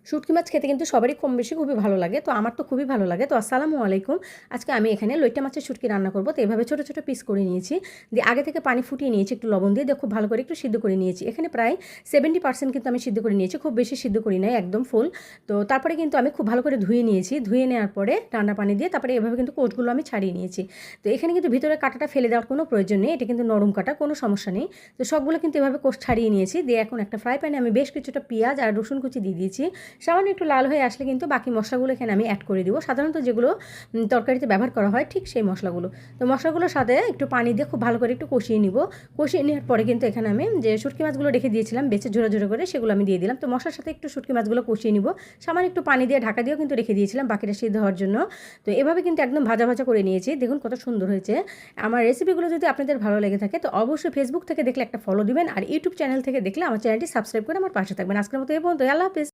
শুটকি মাছ খেতে কিন্তু সবারই কম বেশি খুবই ভালো লাগে। তো আমার তো খুবই ভালো লাগে। তো আসসালামু আলাইকুম। আজকে আমি এখানে লইট্টা মাছের শুটকি রান্না করব। তো এভাবে ছোট, ছোট পিস করে নিয়েছি। দিয়ে আগে থেকে পানি ফুটিয়ে নিয়েছি একটু লবণ দিয়ে খুব ভালো করে একটু সিদ্ধ করে নিয়েছি। এখানে প্রায় 70% কিন্তু আমি সিদ্ধ করে নিয়েছি। খুব বেশি সিদ্ধ করি নাই, একদম ফুল। তো তারপরে কিন্তু আমি খুব ভালো করে ধুয়ে নিয়েছি। ধুয়ে নেওয়ার পরে ঠান্ডা পানি দিয়ে তারপরে এভাবে কিন্তু কোটগুলো আমি ছাড়িয়ে নিয়েছি। তো এখানে কিন্তু ভিতরে কাঁটাটা ফেলে দেওয়ার কোনো প্রয়োজন নেই। এটা কিন্তু নরম কাঁটা, কোনো সমস্যা নেই। তো সবগুলো কিন্তু এভাবে কোষ ছাড়িয়ে নিয়েছি। দিয়ে এখন একটা ফ্রাই প্যানে আমি বেশ কিছুটা পেঁয়াজ আর রসুন কুচি দিয়ে দিয়েছি। সামান্য একটু লাল হয়ে আসলে কিন্তু বাকি মশলাগুলো এখানে আমি অ্যাড করে দিব। সাধারণত যেগুলো তরকারিতে ব্যবহার করা হয় ঠিক সেই মশলাগুলো। তো মশলাগুলোর সাথে একটু পানি দিয়ে খুব ভালো করে একটু কষিয়ে নিব। কষিয়ে নেওয়ার পরে কিন্তু এখানে আমি যে শুটকি মাছগুলো রেখে দিয়েছিলাম বেছে ঝোড়া ঝোড়া করে, সেগুলো আমি দিয়ে দিলাম। তো মশলার সাথে একটু শুটকি মাছগুলো কষিয়ে নিব। সামান্য একটু পানি দিয়ে ঢাকা দিয়েও কিন্তু রেখে দিয়েছিলাম বাকিটা সিদ্ধ হওয়ার জন্য। তো এভাবে কিন্তু একদম ভাজা ভাজা করে নিয়েছি। দেখুন কত সুন্দর হয়েছে। আমার রেসিপিগুলো যদি আপনাদের ভালো লেগে থাকে তো অবশ্যই ফেসবুক থেকে দেখলে একটা ফলো দিবেন, আর ইউটিউব চ্যানেল থেকে দেখলে আমার চ্যানেলটি সাবস্ক্রাইব করে আমার পাশে থাকবেন। আজকের মতো এই পর্যন্ত। আল্লাহ হাফেজ।